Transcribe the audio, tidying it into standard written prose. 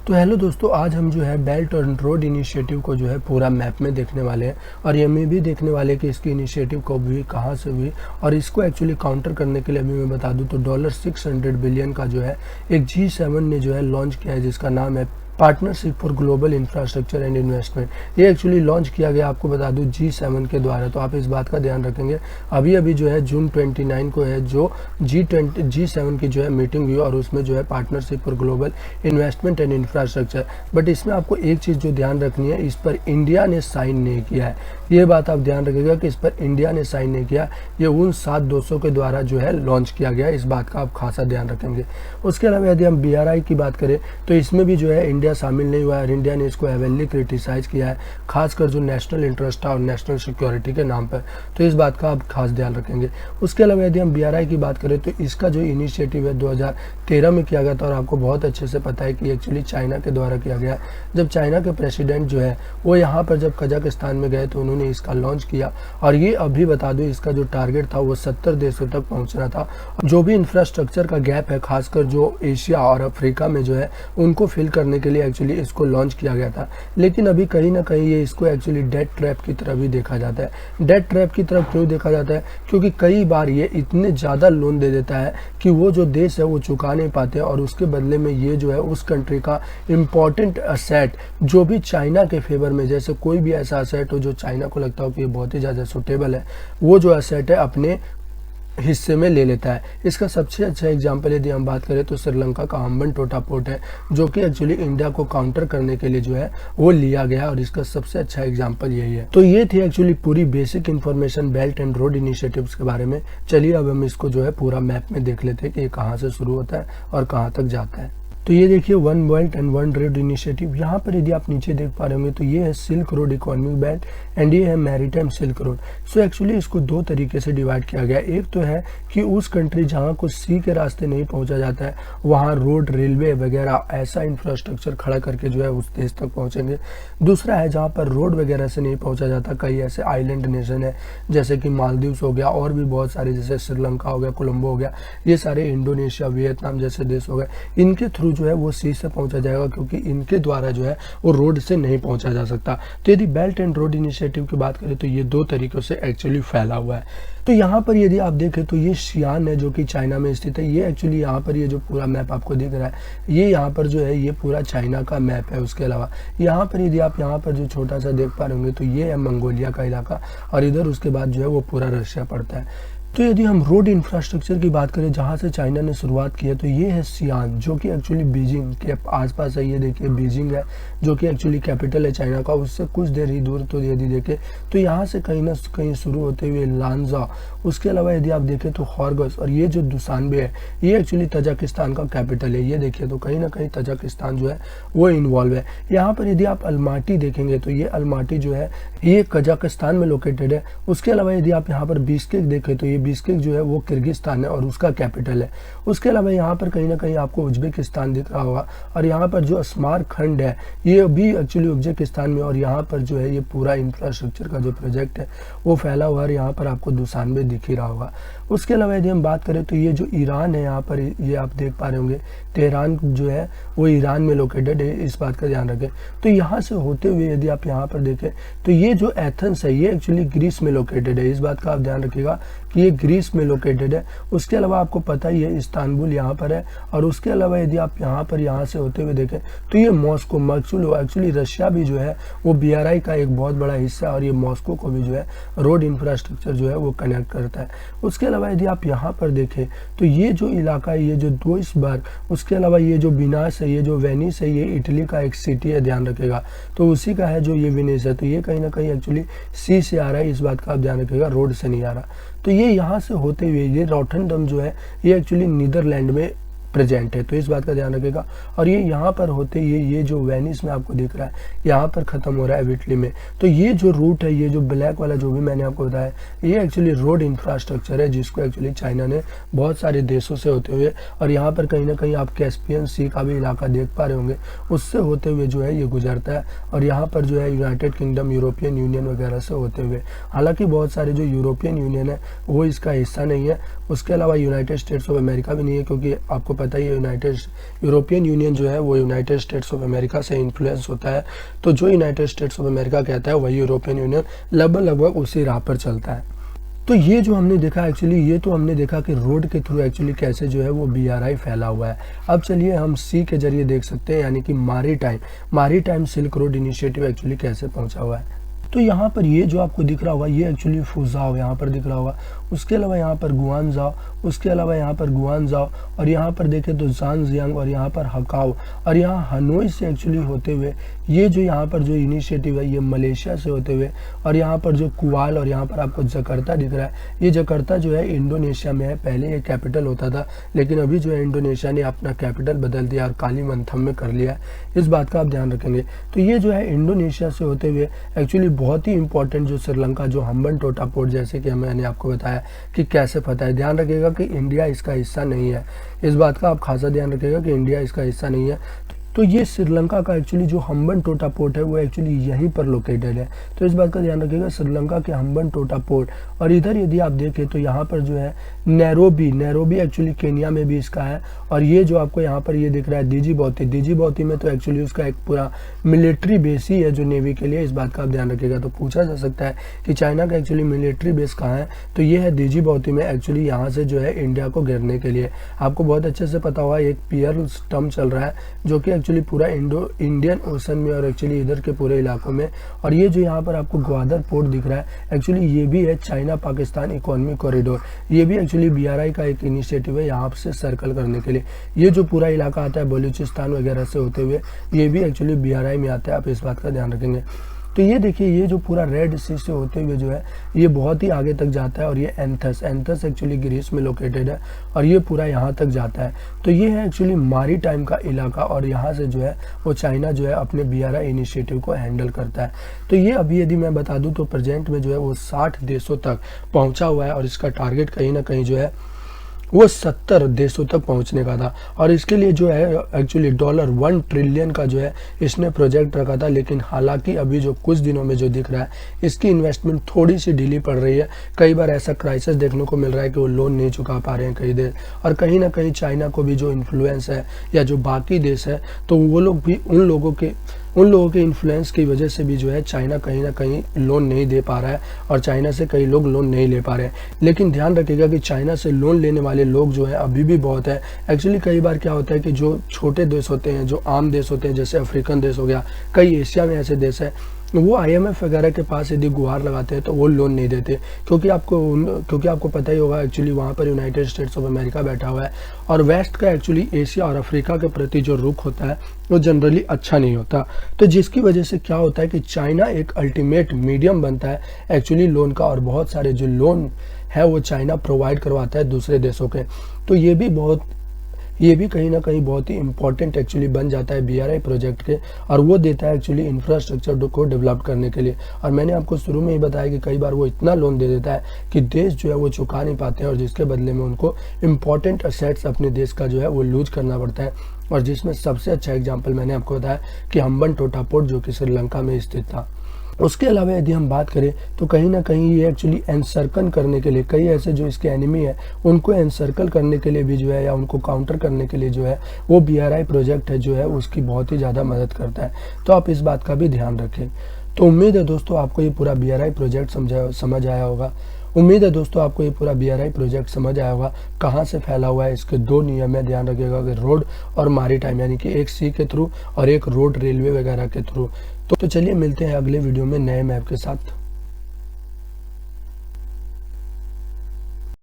तो हेलो दोस्तों, आज हम जो है बेल्ट एंड रोड इनिशिएटिव को जो है पूरा मैप में देखने वाले हैं और ये में भी देखने वाले हैं कि इसकी इनिशिएटिव कब हुई, कहाँ से हुई और इसको एक्चुअली काउंटर करने के लिए अभी मैं बता दूं तो $600 बिलियन का जो है एक G7 ने जो है लॉन्च किया है, जिसका नाम है partnership for global infrastructure and investment. ये एक्चुअली लॉन्च किया गया, आपको बता दूं, G7 के द्वारा। तो आप इस बात का ध्यान रखेंगे। अभी जो है जून 29 को है जो G7 की जो है मीटिंग हुई और उसमें जो है partnership for global investment and infrastructure. But इसमें आपको एक चीज़ जो ध्यान रखनी है, इस पर इंडिया ने साइन नहीं किया है। ये बात आप ध्यान रखिएगा कि इस पर इंडिया ने साइन नहीं किया। ये उन 7 देशों के द्वारा जो है लॉन्च किया गया, इस बात का आप खासा ध्यान रखेंगे। उसके अलावा यदि हम BRI की बात करें तो इसमें भी जो है इंडिया शामिल नहीं हुआ है और इंडिया ने इसको हेवनली क्रिटिसाइज किया है, खासकर जो नेशनल इंटरेस्ट था और नेशनल सिक्योरिटी के नाम पर। तो इस बात का आप खास ध्यान रखेंगे। उसके अलावा यदि हम BRI की बात करें तो इसका जो इनिशिएटिव है 2013 में किया गया था और आपको बहुत अच्छे से पता है कि एक्चुअली चाइना के द्वारा किया गया। जब चाइना के प्रेसिडेंट जो है वो यहाँ पर जब कजाकिस्तान में गए तो उन्होंने इसका लॉन्च किया और ये अभी बता दूं इसका जो टारगेट था वो 70 देशों तक पहुँचना था। जो भी इंफ्रास्ट्रक्चर का गैप है, खासकर जो एशिया और अफ्रीका में जो है उनको फिल करने के लिए एक्चुअली इसको लॉन्च किया गया था। लेकिन अभी कहीं ना कहीं ये इसको एक्चुअली डेट ट्रैप की तरफ भी देखा जाता है। डेट ट्रैप की तरफ क्यों देखा जाता है? क्योंकि कई बार ये इतने ज़्यादा लोन दे देता है कि वो जो देश है वो चुका नहीं पाते और उसके बदले में ये जो है उस कंट्री का इम्पॉर्टेंट असेट जो भी चाइना के फेवर में, जैसे कोई भी ऐसा असेट हो जो चाइना को लगता हो कि ये बहुत ही ज़्यादा सुटेबल है, वो जो असेट है अपने हिस्से में ले लेता है। इसका सबसे अच्छा एग्जांपल यदि हम बात करें तो श्रीलंका का हम्बनटोटा पोर्ट है, जो कि एक्चुअली इंडिया को काउंटर करने के लिए जो है वो लिया गया और इसका सबसे अच्छा एग्जांपल यही है। तो ये थी एक्चुअली पूरी basic information belt and road initiatives के बारे में। चलिए अब हम इसको जो है पूरा मैप में देख लेते हैं कि ये कहाँ से शुरू होता है और कहाँ तक जाता है। तो ये देखिए one belt and one road initiative. यहाँ पर यदि आप नीचे देख पा रहे होंगे तो ये है silk road economic belt and ये है maritime silk road. So actually इसको दो तरीके से डिवाइड किया गया। एक तो है कि उस कंट्री जहाँ को सी के रास्ते नहीं पहुँचा जाता है वहाँ रोड, रेलवे वगैरह ऐसा इंफ्रास्ट्रक्चर खड़ा करके जो है उस देश तक पहुँचेंगे। दूसरा है जहाँ पर रोड वगैरह से नहीं पहुँचा जाता, कई ऐसे आइलैंड नेशन है जैसे कि मालदीव्स हो गया और भी बहुत सारे, जैसे श्रीलंका हो गया, कोलंबो हो गया, ये सारे इंडोनेशिया, वियतनाम जैसे देश हो गए। इनके थ्रू जो है वो सी से पहुंचा जाएगा क्योंकि इनके द्वारा जो है वो रोड से नहीं पहुंचा जा सकता। तो यदि बेल्ट एंड रोड इनिशिएटिव की बात करें तो ये दो तरीकों से एक्चुअली फैला हुआ है। तो यहाँ पर यदि आप देखें तो ये शियान है जो कि चाइना में स्थित है। ये एक्चुअली यहाँ पर ये जो पूरा मैप आपको दिख रहा है ये यहाँ पर जो है ये पूरा चाइना का मैप है। उसके अलावा यहाँ पर यदि आप यहाँ पर जो छोटा सा देख पा रहे होंगे तो ये है मंगोलिया का इलाका और इधर उसके बाद जो है वो पूरा रशिया पड़ता है। तो यदि हम रोड इंफ्रास्ट्रक्चर की बात करें जहाँ से चाइना ने शुरुआत की है तो ये है सियान, जो कि एक्चुअली बीजिंग के आसपास है। ये देखिए बीजिंग है जो कि एक्चुअली कैपिटल है चाइना का, उससे कुछ देर ही दूर तो यदि देखें तो यहाँ से कहीं ना कहीं शुरू होते हुए लांजा, उसके अलावा यदि आप देखें तो हॉर्गस और ये जो दुशानबे है ये एक्चुअली तजाकिस्तान का कैपिटल है। ये देखिए तो कहीं ना कहीं तजाकिस्तान जो है वो इन्वॉल्व है। यहाँ पर यदि आप अलमाटी देखेंगे तो ये अलमाटी जो है ये कजाकिस्तान में लोकेटेड है। उसके अलावा यदि आप यहाँ पर बिश्केक देखें तो ये बिश्केक जो है वो किर्गिस्तान है और उसका कैपिटल है। उसके अलावा यहाँ पर कहीं ना कहीं आपको उज्बेकिस्तान दिख रहा होगा और यहाँ पर जो स्मार खंड है ये भी एक्चुअली उज्बेकिस्तान में और यहाँ पर जो है ये पूरा इंफ्रास्ट्रक्चर का जो प्रोजेक्ट है वो फैला हुआ है। यहाँ पर आपको दुशानबे दिख ही रहा होगा। उसके अलावा यदि हम बात करें तो ये जो ईरान है, यहाँ पर ये आप देख पा रहे होंगे तेहरान जो है वो ईरान में लोकेटेड है, इस बात का ध्यान रखें। तो यहाँ से होते हुए यदि आप यहाँ पर देखें तो ये जो एथेंस है ये एक्चुअली ग्रीस में लोकेटेड है। इस बात का आप ध्यान रखिएगा कि ये ग्रीस में लोकेटेड है। उसके अलावा आपको पता ही है इस्तांबुल यहाँ पर है और उसके अलावा यदि आप यहाँ से होते हुए देखें तो ये मॉस्को, एक्चुअली रशिया भी जो है वो BRI का एक बहुत बड़ा हिस्सा है और ये मॉस्को को भी जो है रोड इंफ्रास्ट्रक्चर जो है वो कनेक्ट करता है। उसके अलावा यदि आप यहाँ पर देखें तो ये जो इलाका है, ये जो दुइसबर्ग, उसके अलावा ये जो विनाश है, ये जो वेनिस है, ये इटली का एक सिटी है, ध्यान रखेगा। तो उसी का है जो ये वेनिस है। तो ये कहीं ना कहीं एक्चुअली सी से आ रहा है, इस बात का आप ध्यान रखिएगा, रोड से नहीं आ रहा। तो ये यहाँ से होते हुए ये रॉटरडम जो है ये एक्चुअली नीदरलैंड में प्रेजेंट है, तो इस बात का ध्यान रखेगा। और ये यहाँ पर होते ये जो वेनिस में आपको दिख रहा है यहाँ पर ख़त्म हो रहा है इटली में। तो ये जो रूट है, ये जो ब्लैक वाला जो भी मैंने आपको बताया, ये एक्चुअली रोड इंफ्रास्ट्रक्चर है जिसको एक्चुअली चाइना ने बहुत सारे देशों से होते हुए, और यहाँ पर कहीं ना कहीं आप कैस्पियन सी का भी इलाका देख पा रहे होंगे, उससे होते हुए जो है ये गुजरता है। और यहाँ पर जो है यूनाइटेड किंगडम, यूरोपियन यूनियन वगैरह से होते हुए, हालांकि बहुत सारे जो यूरोपियन यूनियन है वो इसका हिस्सा नहीं है। उसके अलावा यूनाइटेड स्टेट्स ऑफ अमेरिका भी नहीं है, क्योंकि आपको पता ही है यूरोपियन यूनियन जो है वो यूनाइटेड स्टेट्स ऑफ अमेरिका से इन्फ्लुएंस होता है। तो जो यूनाइटेड स्टेट्स ऑफ अमेरिका कहता है वही यूरोपियन यूनियन लगभग उसी राह पर चलता है। तो ये जो हमने देखा एक्चुअली, ये तो हमने देखा कि रोड के थ्रू एक्चुअली कैसे जो है वो BRI फैला हुआ है। अब चलिए हम सी के जरिए देख सकते हैं, यानी कि मारीटाइम सिल्क रोड इनिशिएटिव एक्चुअली कैसे पहुंचा हुआ है। तो यहाँ पर ये जो आपको दिख रहा होगा ये एक्चुअली फुजाओ यहाँ पर दिख रहा होगा, उसके अलावा यहाँ पर गुआनजाओ, उसके अलावा यहाँ पर गुआनजाओ, और यहाँ पर देखें तो ज़ानजियांग, और यहाँ पर हकाओ, और यहाँ हनोई से एक्चुअली होते हुए ये जो यहाँ पर जो इनिशिएटिव है ये मलेशिया से होते हुए, और यहाँ पर जो कुआल और यहाँ पर आपको जकार्ता दिख रहा है, ये जकार्ता जो है इंडोनेशिया में है। पहले ये कैपिटल होता था, लेकिन अभी जो है इंडोनेशिया ने अपना कैपिटल बदल दिया और कालीमंथम में कर लिया है। इस बात का आप ध्यान रखेंगे। तो ये जो है इंडोनेशिया से होते हुए एक्चुअली बहुत ही इंपॉर्टेंट जो श्रीलंका जो हम्बनटोटा पोर्ट, जैसे कि मैंने आपको बताया कि कैसे पता है, ध्यान रखिएगा कि इंडिया इसका हिस्सा नहीं है। इस बात का आप खासा ध्यान रखिएगा कि इंडिया इसका हिस्सा नहीं है। तो ये श्रीलंका का एक्चुअली जो हम्बनटोटा पोर्ट है वो एक्चुअली यहीं पर लोकेटेड है। तो इस बात का ध्यान रखिएगा, श्रीलंका के हम्बनटोटा पोर्ट। और इधर यदि आप देखें तो यहाँ पर जो है नैरोबी एक्चुअली केनिया में भी इसका है। और ये जो आपको यहाँ पर ये दिख रहा है दीजीबौती में तो एक्चुअली उसका एक पूरा मिलिट्री बेस ही है जो नेवी के लिए। इस बात का आप ध्यान रखिएगा। तो पूछा जा सकता है कि चाइना का एक्चुअली मिलिट्री बेस कहाँ है, तो ये है दीजीबौती में, एक्चुअली यहाँ से जो है इंडिया को घेरने के लिए। आपको बहुत अच्छे से पता होगा एक पियर स्टम्प चल रहा है जो कि एक्चुअली पूरा इंडियन ओशन में और एक्चुअली इधर के पूरे इलाकों में। और ये जो यहाँ पर आपको ग्वादर पोर्ट दिख रहा है एक्चुअली ये भी है चाइना पाकिस्तान इकोनॉमिक कॉरिडोर। ये भी एक्चुअली BRI का एक इनिशिएटिव है यहाँ से सर्कल करने के लिए। ये जो पूरा इलाका आता है बलूचिस्तान वगैरह से होते हुए ये भी एक्चुअली BRI में आता है। आप इस बात का ध्यान रखेंगे। तो ये देखिए ये जो पूरा रेड सी से होते हुए जो है ये बहुत ही आगे तक जाता है। और ये एंथस एक्चुअली ग्रीस में लोकेटेड है और ये पूरा यहाँ तक जाता है। तो ये है एक्चुअली मारीटाइम का इलाका और यहाँ से जो है वो चाइना जो है अपने BRI इनिशिएटिव को हैंडल करता है। तो ये अभी यदि मैं बता दूँ तो प्रेजेंट में जो है वो 60 देशों तक पहुँचा हुआ है और इसका टारगेट कहीं ना कहीं जो है वो 70 देशों तक पहुंचने का था। और इसके लिए जो है एक्चुअली $1 ट्रिलियन का जो है इसने प्रोजेक्ट रखा था। लेकिन हालांकि अभी जो कुछ दिनों में जो दिख रहा है इसकी इन्वेस्टमेंट थोड़ी सी ढीली पड़ रही है। कई बार ऐसा क्राइसिस देखने को मिल रहा है कि वो लोन नहीं चुका पा रहे हैं कई देर, और कहीं ना कहीं चाइना को भी जो इन्फ्लुएंस है या जो बाकी देश है तो वो लोग भी उन लोगों के इन्फ्लुएंस की वजह से भी जो है चाइना कहीं ना कहीं लोन नहीं दे पा रहा है और चाइना से कई लोग लोन नहीं ले पा रहे हैं। लेकिन ध्यान रखिएगा कि चाइना से लोन लेने वाले लोग जो है अभी भी बहुत है। एक्चुअली कई बार क्या होता है कि जो छोटे देश होते हैं, जो आम देश होते हैं, जैसे अफ्रीकन देश हो गया, कई एशिया में ऐसे देश है, वो IMF वगैरह के पास यदि गुहार लगाते हैं तो वो लोन नहीं देते, क्योंकि आपको पता ही होगा एक्चुअली वहाँ पर यूनाइटेड स्टेट्स ऑफ अमेरिका बैठा हुआ है और वेस्ट का एक्चुअली एशिया और अफ्रीका के प्रति जो रुख होता है वो जनरली अच्छा नहीं होता। तो जिसकी वजह से क्या होता है कि चाइना एक अल्टीमेट मीडियम बनता है एक्चुअली लोन का, और बहुत सारे जो लोन है वो चाइना प्रोवाइड करवाता है दूसरे देशों के। तो ये भी कहीं ना कहीं बहुत ही इंपॉर्टेंट एक्चुअली बन जाता है BRI प्रोजेक्ट के, और वो देता है एक्चुअली इंफ्रास्ट्रक्चर को डेवलप करने के लिए। और मैंने आपको शुरू में ही बताया कि कई बार वो इतना लोन दे देता है कि देश जो है वो चुका नहीं पाते हैं और जिसके बदले में उनको इंपॉर्टेंट असेट्स अपने देश का जो है वो लूज करना पड़ता है। और जिसमें सबसे अच्छा एग्जाम्पल मैंने आपको बताया कि हम्बनटोटा पोर्ट जो कि श्रीलंका में स्थित था। उसके अलावा यदि हम बात करें तो कहीं ना कहीं ये एक्चुअली एनसर्कल करने के लिए कई ऐसे जो इसके एनिमी है उनको एनसर्कल करने के लिए भी जो है या उनको काउंटर करने के लिए जो है वो BRI प्रोजेक्ट है जो है उसकी बहुत ही ज़्यादा मदद करता है। तो आप इस बात का भी ध्यान रखें। तो उम्मीद है दोस्तों आपको ये पूरा BRI प्रोजेक्ट समझ आया होगा। BRI प्रोजेक्ट समझ आया होगा कहाँ से फैला हुआ है। इसके 2 नियम है, ध्यान रखिएगा कि रोड और मारीटाइम, यानी कि एक सी के थ्रू और एक रोड रेलवे वगैरह के थ्रू। तो चलिए मिलते हैं अगले वीडियो में नए मैप के साथ।